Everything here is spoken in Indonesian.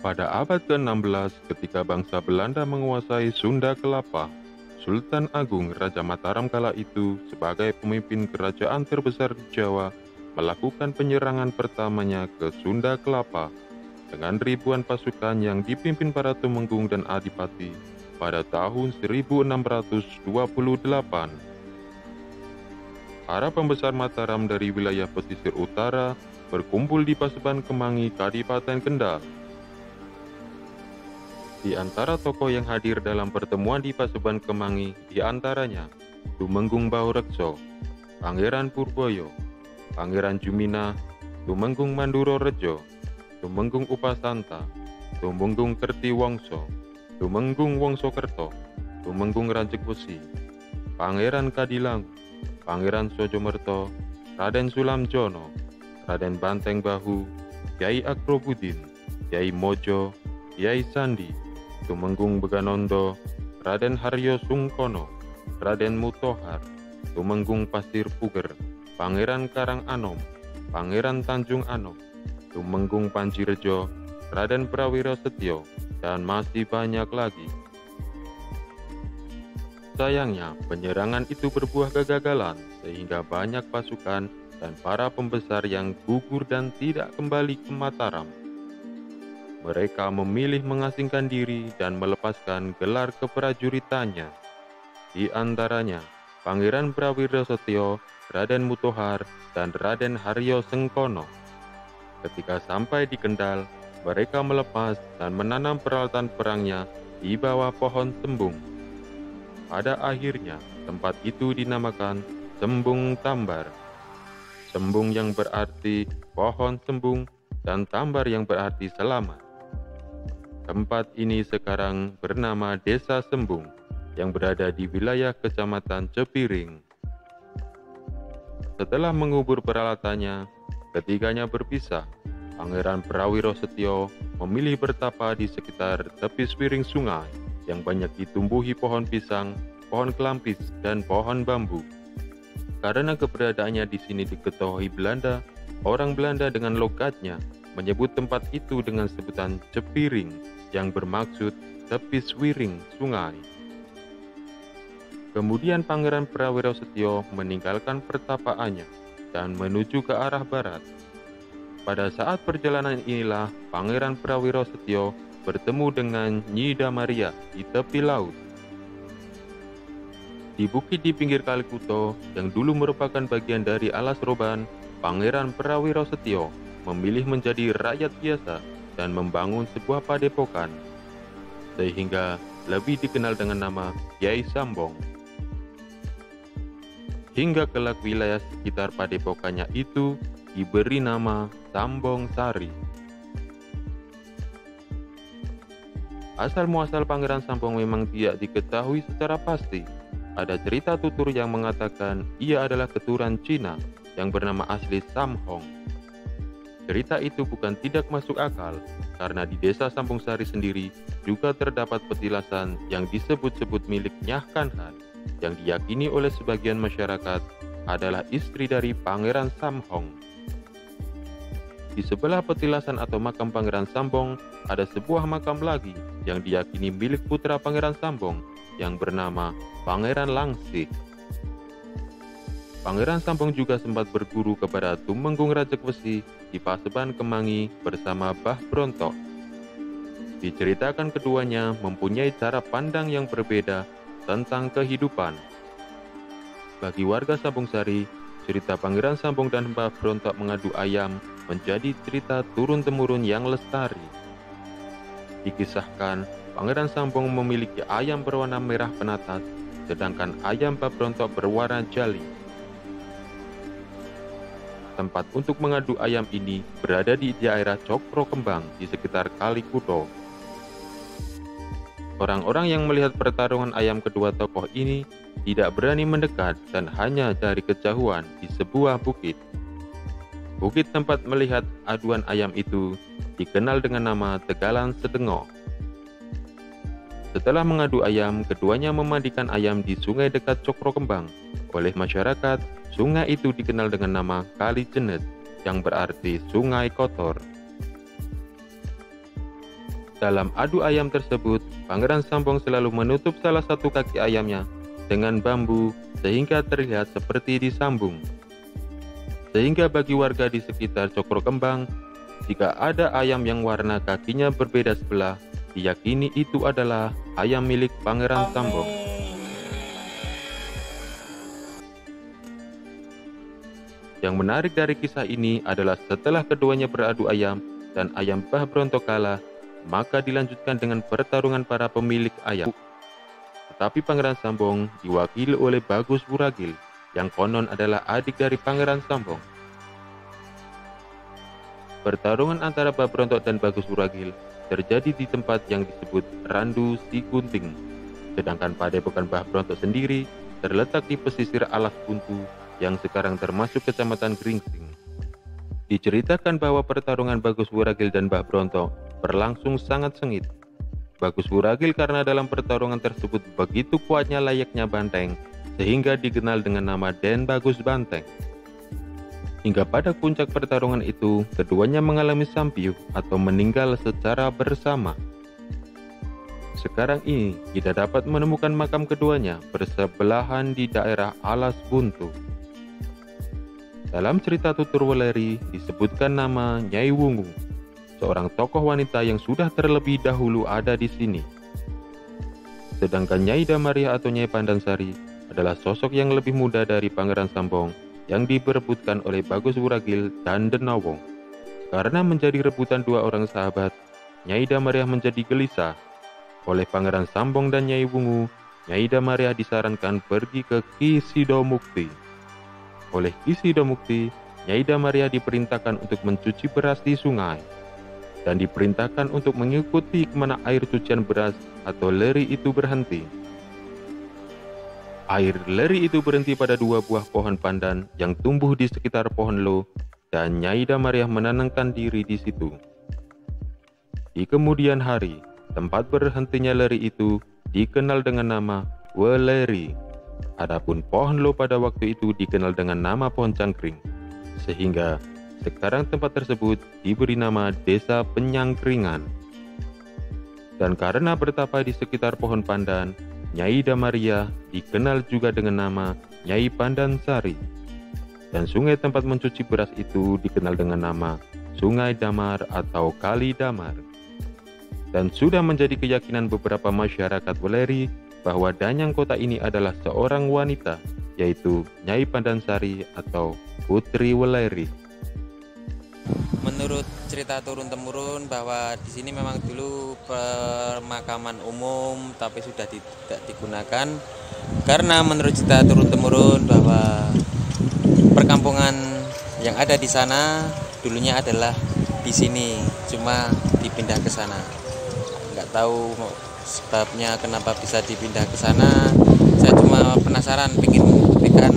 Pada abad ke-16, ketika bangsa Belanda menguasai Sunda Kelapa, Sultan Agung Raja Mataram kala itu sebagai pemimpin kerajaan terbesar di Jawa melakukan penyerangan pertamanya ke Sunda Kelapa dengan ribuan pasukan yang dipimpin para tumenggung dan adipati pada tahun 1628. Para pembesar Mataram dari wilayah pesisir utara berkumpul di Paseban Kemangi, Kadipaten Kendal. Di antara tokoh yang hadir dalam pertemuan di Paseban Kemangi, di antaranya Tumenggung Baurekso, Pangeran Purboyo, Pangeran Jumina, Tumenggung Manduro Rejo, Tumenggung Upasanta, Tumenggung Kertiwongso, Tumenggung Wongsokerto, Tumenggung Rajekwesi, Pangeran Kadilangu, Pangeran Sojomerto, Raden Sulamjono, Raden Banteng Bahu, Kyai Akrobudin, Kyai Mojo, Kyai Sandi, Tumenggung Beganondo, Raden Haryo Sungkono, Raden Mutohar, Tumenggung Pasir Puger, Pangeran Karang Anom, Pangeran Tanjung Anom, Tumenggung Panjirejo, Raden Prawiro Setio, dan masih banyak lagi. Sayangnya, penyerangan itu berbuah kegagalan sehingga banyak pasukan dan para pembesar yang gugur dan tidak kembali ke Mataram. Mereka memilih mengasingkan diri dan melepaskan gelar keprajuritannya. Di antaranya, Pangeran Prawiro Setio, Raden Mutohar, dan Raden Haryo Sengkono. Ketika sampai di Kendal, mereka melepas dan menanam peralatan perangnya di bawah pohon sembung. Pada akhirnya, tempat itu dinamakan Sembung Tambar. Sembung yang berarti pohon sembung dan tambar yang berarti selamat. Tempat ini sekarang bernama Desa Sembung yang berada di wilayah Kecamatan Cepiring. Setelah mengubur peralatannya, ketiganya berpisah. Pangeran Prawiro Setio memilih bertapa di sekitar tepi swiring sungai yang banyak ditumbuhi pohon pisang, pohon kelampis, dan pohon bambu. Karena keberadaannya di sini diketahui Belanda, orang Belanda dengan logatnya menyebut tempat itu dengan sebutan Cepiring yang bermaksud tepi swiring sungai. Kemudian Pangeran Prawiro Setio meninggalkan pertapaannya dan menuju ke arah barat. Pada saat perjalanan inilah Pangeran Prawiro Setio bertemu dengan Nyi Damaria di tepi laut. Di bukit di pinggir Kali Kuto yang dulu merupakan bagian dari Alas Roban, Pangeran Prawiro Setio memilih menjadi rakyat biasa dan membangun sebuah padepokan, sehingga lebih dikenal dengan nama Kyai Sambong. Hingga kelak wilayah sekitar padepokannya itu diberi nama Sambong Sari. Asal-muasal Pangeran Sambong memang tidak diketahui secara pasti. Ada cerita tutur yang mengatakan ia adalah keturunan Cina yang bernama asli Sam Hong. Cerita itu bukan tidak masuk akal, karena di desa Sambung Sari sendiri juga terdapat petilasan yang disebut-sebut milik Nyah Kanhan, yang diyakini oleh sebagian masyarakat adalah istri dari Pangeran Sam Hong. Di sebelah petilasan atau makam Pangeran Sambong, ada sebuah makam lagi yang diyakini milik putra Pangeran Sambong yang bernama Pangeran Langsih. Pangeran Sambong juga sempat berguru kepada Tumenggung Rajekwesi di Paseban Kemangi bersama Bah Brontok. Diceritakan keduanya mempunyai cara pandang yang berbeda tentang kehidupan. Bagi warga Sambung Sari, cerita Pangeran Sambong dan Bah Brontok mengadu ayam menjadi cerita turun-temurun yang lestari. Dikisahkan, Pangeran Sambong memiliki ayam berwarna merah penatas, sedangkan ayam Bah Brontok berwarna jali. Tempat untuk mengadu ayam ini berada di daerah Cokro Kembang di sekitar Kali Kuto. Orang-orang yang melihat pertarungan ayam kedua tokoh ini tidak berani mendekat dan hanya dari kejauhan di sebuah bukit. Bukit tempat melihat aduan ayam itu dikenal dengan nama Tegalan Sedengo. Setelah mengadu ayam, keduanya memandikan ayam di sungai dekat Cokro Kembang. Oleh masyarakat, sungai itu dikenal dengan nama Kali Jenet, yang berarti sungai kotor. Dalam adu ayam tersebut, Pangeran Sambong selalu menutup salah satu kaki ayamnya dengan bambu sehingga terlihat seperti disambung. Sehingga bagi warga di sekitar Cokro Kembang, jika ada ayam yang warna kakinya berbeda sebelah, diyakini itu adalah ayam milik Pangeran Sambong. Yang menarik dari kisah ini adalah setelah keduanya beradu ayam dan ayam Mbah Bronto kalah, maka dilanjutkan dengan pertarungan para pemilik ayam. Tetapi Pangeran Sambong diwakili oleh Bagus Wuragil, yang konon adalah adik dari Pangeran Sambong. Pertarungan antara Mbah Bronto dan Bagus Wuragil terjadi di tempat yang disebut Randu Si Gunting, sedangkan Padepokan Mbah Bronto sendiri terletak di pesisir Alas Buntu yang sekarang termasuk Kecamatan Gringsing. Diceritakan bahwa pertarungan Bagus Wuragil dan Mbah Bronto berlangsung sangat sengit. Bagus Wuragil karena dalam pertarungan tersebut begitu kuatnya layaknya banteng, sehingga dikenal dengan nama Den Bagus Banteng. Hingga pada puncak pertarungan itu, keduanya mengalami sampiuh atau meninggal secara bersama. Sekarang ini kita dapat menemukan makam keduanya bersebelahan di daerah Alas Buntu. Dalam cerita Tutur Weleri disebutkan nama Nyai Wungu, seorang tokoh wanita yang sudah terlebih dahulu ada di sini. Sedangkan Nyai Damaria atau Nyai Pandansari adalah sosok yang lebih muda dari Pangeran Sambong yang diperebutkan oleh Bagus Wuragil dan Denawong. Karena menjadi rebutan dua orang sahabat, Nyai Damaria menjadi gelisah. Oleh Pangeran Sambong dan Nyai Wungu, Nyai Damaria disarankan pergi ke Ki Sidomukti. Oleh Ki Sidomukti, Nyai Damaria diperintahkan untuk mencuci beras di sungai dan diperintahkan untuk mengikuti kemana air cucian beras atau leri itu berhenti. Air leri itu berhenti pada dua buah pohon pandan yang tumbuh di sekitar pohon lo, dan Nyai Damaria menenangkan diri di situ. Di kemudian hari, tempat berhentinya leri itu dikenal dengan nama Weleri. Adapun pohon lo pada waktu itu dikenal dengan nama pohon cangkring, sehingga sekarang tempat tersebut diberi nama Desa Penyangkringan. Dan karena bertapa di sekitar pohon pandan, Nyai Damaria dikenal juga dengan nama Nyai Pandansari. Dan sungai tempat mencuci beras itu dikenal dengan nama Sungai Damar atau Kali Damar. Dan sudah menjadi keyakinan beberapa masyarakat Weleri bahwa Danyang kota ini adalah seorang wanita, yaitu Nyai Pandansari atau Putri Weleri. Menurut cerita turun-temurun bahwa di sini memang dulu pemakaman umum tapi sudah tidak digunakan, karena menurut cerita turun-temurun bahwa perkampungan yang ada di sana dulunya adalah di sini, cuma dipindah ke sana. Nggak tahu sebabnya kenapa bisa dipindah ke sana. Saya cuma penasaran, pengen buktikan